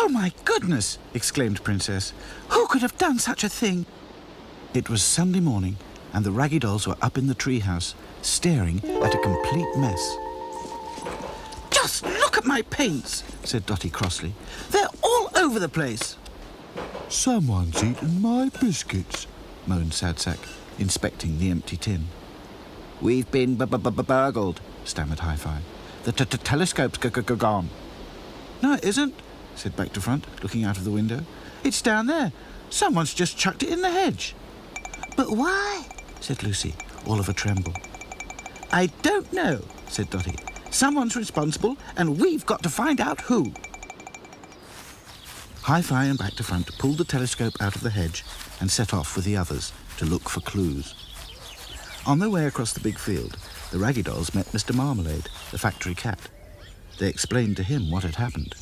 "Oh, my goodness!" exclaimed Princess. "Who could have done such a thing?" It was Sunday morning, and the Raggy Dolls were up in the treehouse, staring at a complete mess. "Just look at my paints," said Dotty crossly. "They're all over the place." "Someone's eaten my biscuits," moaned Sadsack, inspecting the empty tin. "We've been burgled," stammered Hi-Fi. "The telescope's gone." "No, it isn't," said Back to Front, looking out of the window. "It's down there. Someone's just chucked it in the hedge." "But why?" said Lucy, all of a tremble. "I don't know," said Dotty. "Someone's responsible, and we've got to find out who." Hi-Fi and Back to Front pulled the telescope out of the hedge and set off with the others to look for clues. On their way across the big field, the Raggy Dolls met Mr. Marmalade, the factory cat. They explained to him what had happened.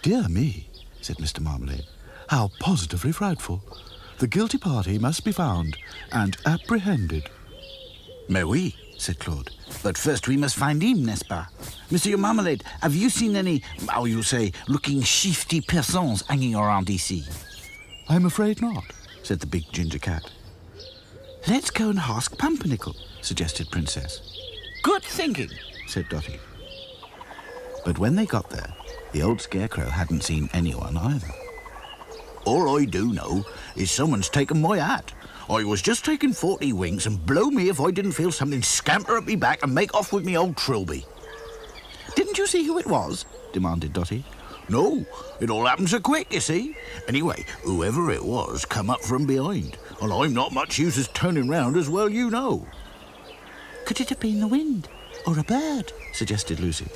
"Dear me," said Mr. Marmalade. "How positively frightful. The guilty party must be found and apprehended." "Mais oui," said Claude. "But first we must find him, n'est-ce pas? Monsieur Marmalade, have you seen any, how you say, looking shifty persons hanging around ici?" "I'm afraid not," said the big ginger cat. "Let's go and ask Pumpernickel," suggested Princess. "Good thinking," said Dotty. But when they got there, the old scarecrow hadn't seen anyone either. "All I do know is someone's taken my hat. I was just taking 40 winks, and blow me if I didn't feel something scamper at me back and make off with me old Trilby." "Didn't you see who it was?" demanded Dotty. "No, it all happened so quick, you see. Anyway, whoever it was come up from behind, and I'm not much use as turning round, as well you know." "Could it have been the wind, or a bird?" suggested Lucy.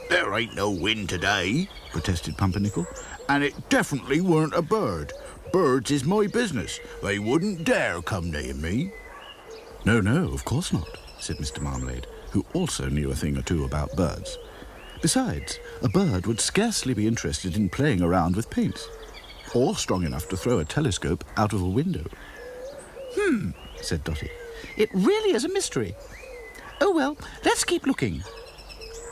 "There ain't no wind today," protested Pumpernickel, "and it definitely weren't a bird. Birds is my business. They wouldn't dare come near me." "No, of course not," said Mr. Marmalade, who also knew a thing or two about birds. Besides, a bird would scarcely be interested in playing around with paints, or strong enough to throw a telescope out of a window. Said Dotty. "It really is a mystery. Oh, well, let's keep looking."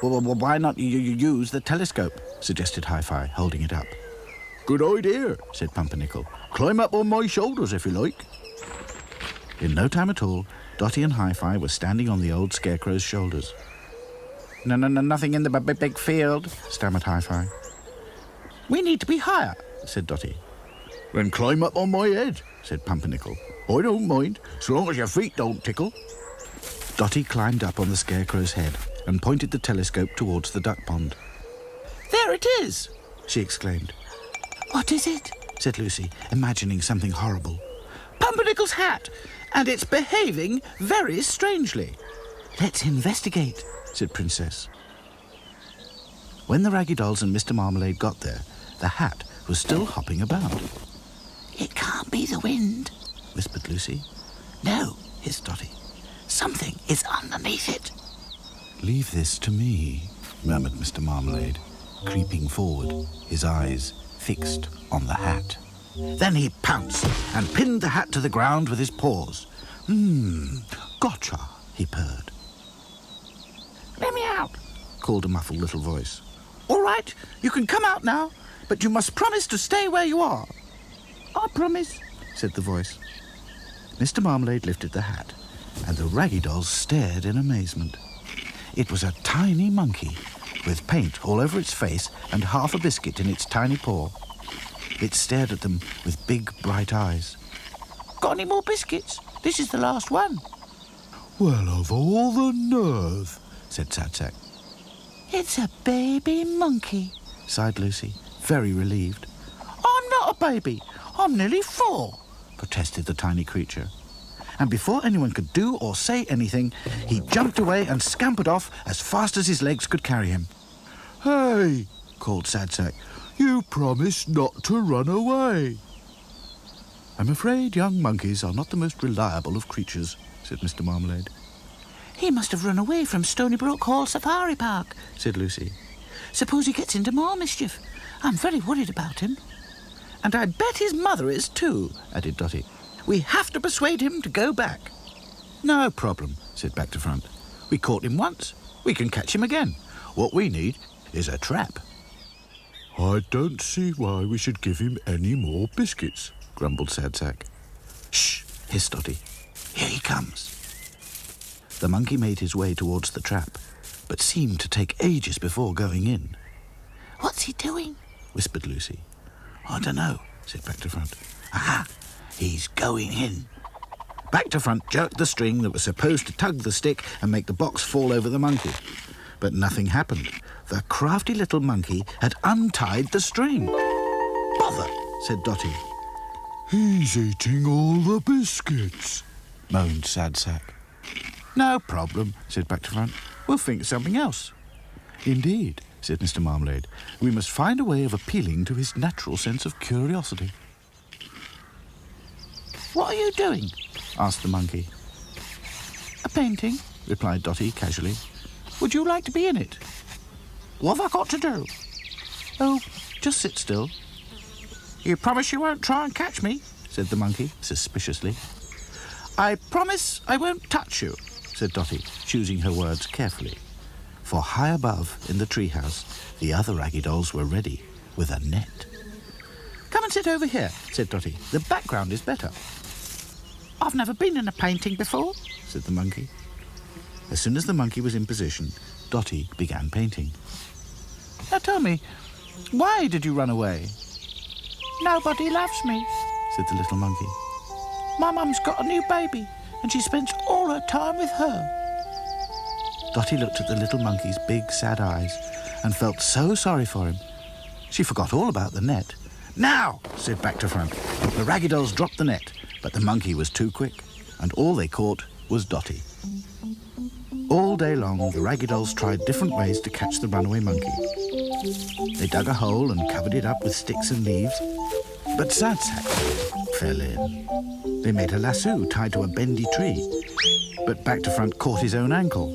"Well, why not you use the telescope?" suggested Hi-Fi, holding it up. "Good idea," said Pumpernickel. "Climb up on my shoulders if you like." In no time at all, Dotty and Hi-Fi were standing on the old scarecrow's shoulders. No, nothing in the big field," stammered Hi-Fi. "We need to be higher," said Dotty. "Then climb up on my head," said Pumpernickel. "I don't mind, so long as your feet don't tickle." Dotty climbed up on the scarecrow's head and pointed the telescope towards the duck pond. "There it is!" she exclaimed. "What is it?" said Lucy, imagining something horrible. "Pumpernickel's hat, and it's behaving very strangely." "Let's investigate," said Princess. When the Raggy Dolls and Mr. Marmalade got there, the hat was still hopping about. "It can't be the wind," whispered Lucy. "No," hissed Dotty. "Something is underneath it." "Leave this to me," murmured Mr. Marmalade, creeping forward, his eyes fixed on the hat. Then he pounced and pinned the hat to the ground with his paws. Gotcha," he purred. "Let me out," called a muffled little voice. "All right, you can come out now, but you must promise to stay where you are." "I promise," said the voice. Mr. Marmalade lifted the hat, and the Raggy Dolls stared in amazement. It was a tiny monkey, with paint all over its face and half a biscuit in its tiny paw. It stared at them with big, bright eyes. "Got any more biscuits? This is the last one." "Well, of all the nerve," said Sadsack. "It's a baby monkey," sighed Lucy, very relieved. "I'm not a baby. I'm nearly 4, protested the tiny creature. And before anyone could do or say anything, he jumped away and scampered off as fast as his legs could carry him. "Hey," called Sadsack, "you promised not to run away." "I'm afraid young monkeys are not the most reliable of creatures," said Mr. Marmalade. "He must have run away from Stonybrook Hall Safari Park," said Lucy. "Suppose he gets into more mischief. I'm very worried about him." "And I bet his mother is too," added Dotty. "We have to persuade him to go back." "No problem," said Back to Front. "We caught him once. We can catch him again. What we need is a trap." I don't see why we should give him any more biscuits, grumbled Sad Sack. Shh, hissed Dotty. Here he comes. The monkey made his way towards the trap, but seemed to take ages before going in. What's he doing? Whispered Lucy. I don't know, said Back to Front. Aha! He's going in. Back to Front jerked the string that was supposed to tug the stick and make the box fall over the monkey. But nothing happened. The crafty little monkey had untied the string. Bother, said Dotty. He's eating all the biscuits, Moaned Sad Sack. No problem, said Back to Front. We'll think of something else. Indeed, said Mr. Marmalade. We must find a way of appealing to his natural sense of curiosity. What are you doing? Asked the monkey. A painting, replied Dotty casually. Would you like to be in it? What have I got to do? Oh, just sit still. You promise you won't try and catch me? Said the monkey suspiciously. I promise I won't touch you, said Dotty, choosing her words carefully. For high above, in the treehouse, the other Raggy dolls were ready with a net. Come and sit over here, said Dotty. The background is better. I've never been in a painting before, said the monkey. As soon as the monkey was in position, Dotty began painting. Now tell me, why did you run away? Nobody loves me, said the little monkey. My mum's got a new baby, and she spends all her time with her. Dotty looked at the little monkey's big, sad eyes and felt so sorry for him. She forgot all about the net. Now, said Back to Front. The Raggy dolls dropped the net, but the monkey was too quick, and all they caught was Dotty. All day long, the Raggy dolls tried different ways to catch the runaway monkey. They dug a hole and covered it up with sticks and leaves, but Sad Sack fell in. They made a lasso tied to a bendy tree, but Back to Front caught his own ankle.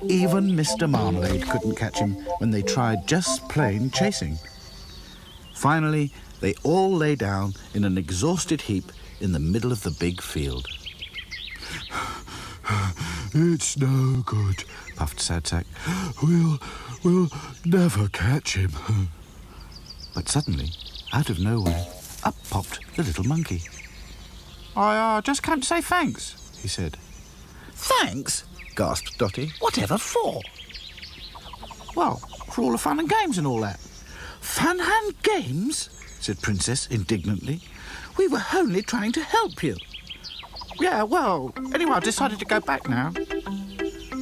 Even Mr. Marmalade couldn't catch him when they tried just plain chasing. Finally, they all lay down in an exhausted heap in the middle of the big field. It's no good, puffed Sad Sack. We'll never catch him. But suddenly, out of nowhere, up popped the little monkey. I just came to say thanks, he said. Thanks? Gasped Dotty. Whatever for? Well, for all the fun and games and all that. Fun and games? Said Princess indignantly. We were only trying to help you. Yeah, well, anyway, I decided to go back now.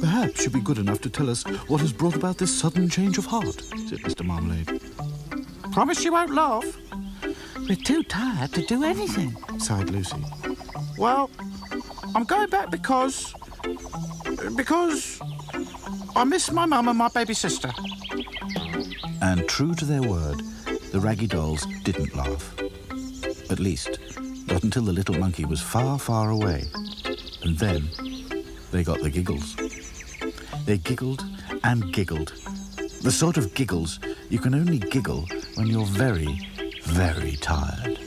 Perhaps you'd be good enough to tell us what has brought about this sudden change of heart, said Mr. Marmalade. Promise you won't laugh. We're too tired to do anything, sighed Lucy. Well, I'm going back because I miss my mum and my baby sister. And true to their word, the Raggy dolls didn't laugh. At least, not until the little monkey was far, far away. And then they got the giggles. They giggled and giggled. The sort of giggles you can only giggle when you're very, very tired.